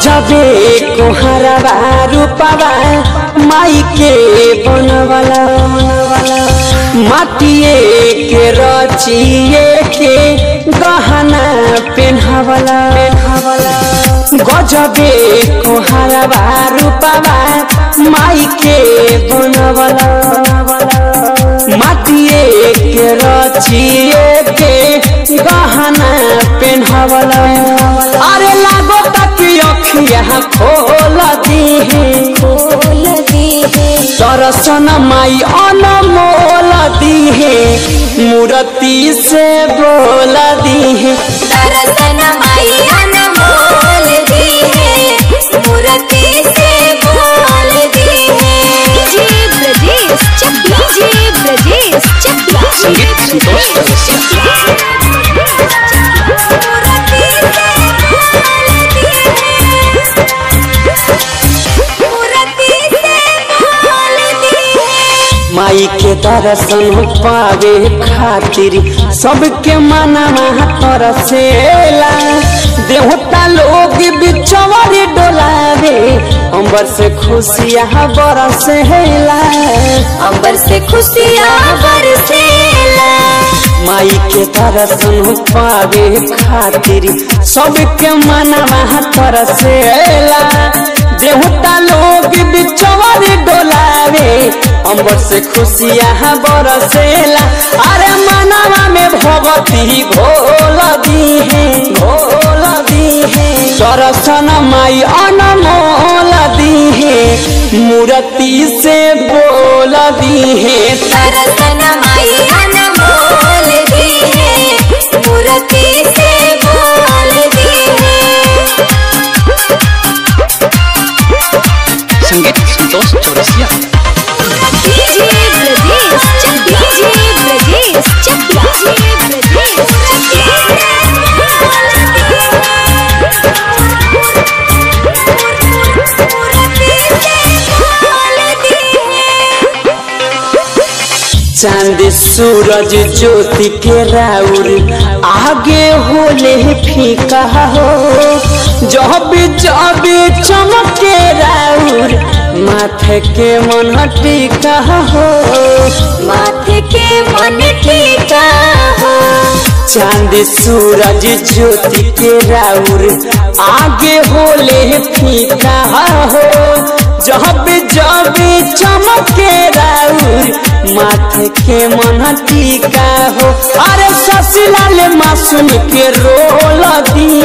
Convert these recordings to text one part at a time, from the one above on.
गजबे कोहरवा रूपवा माई के बनवला माटिए के रचिए के गहना पेन्हवला गजबे कोहरवा रूपवा माई के बनवला माटिए के रचिए के गहना पेन्हवला अरे लागो तक अखिया खोल दी दर्शन माई अनमोल दी मूर्ति से बोल दी दर्शन माई अनमोल दी मूर्ति से बोल दी ब्रजेश चकिया संगीत संतोष माई के दर्शन पावे खातिर सबके मनवा तरसेला देवता लोग बिचवरी डोलावे अंबर से खुशियाँ बरसेला अंबर से खुशियाँ बरसेला माई के दर्शन पावे खातिर सबके मनवा तरसेला देवता लोग बिचवरी डोलावे अंबर से खुशियाँ बरसेला अरे मनवा में भगवती घोल दी दर्शन माई अनमोल दी मूर्ति से बोल दी दर्शन माई अनमोल दी मूर्ति से बोल दी संगीत संतोष चौरसिया चांद सूरज ज्योति के राउर आगे होले फीका हो जब जब चमके राउर माथे के मन टीका हो माथे के मन टीका हो चांद सूरज ज्योति के राउर आगे होले फीका हो जब जब चमके राउर माथे के मन टीका हो अरे ससुराल मासूम के रोल दी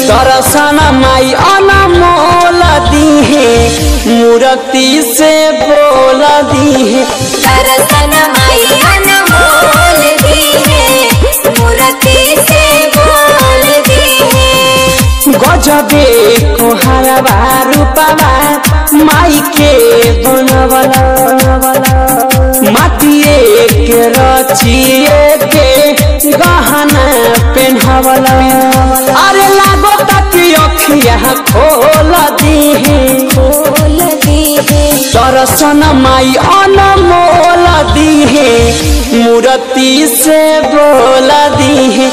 दर्शन माई अनमोल दी मूर्ति से बोल दी दर्शन माई अनमोल दी मूर्ति से बोल दी गजबे कोहरवा रूपवा माई के बनवला माटिए के रचिए के गहना पेन्हवला अरे लागो तक अखिया खोल दी दर्शन माई अनमोल दी मूर्ति से बोल दी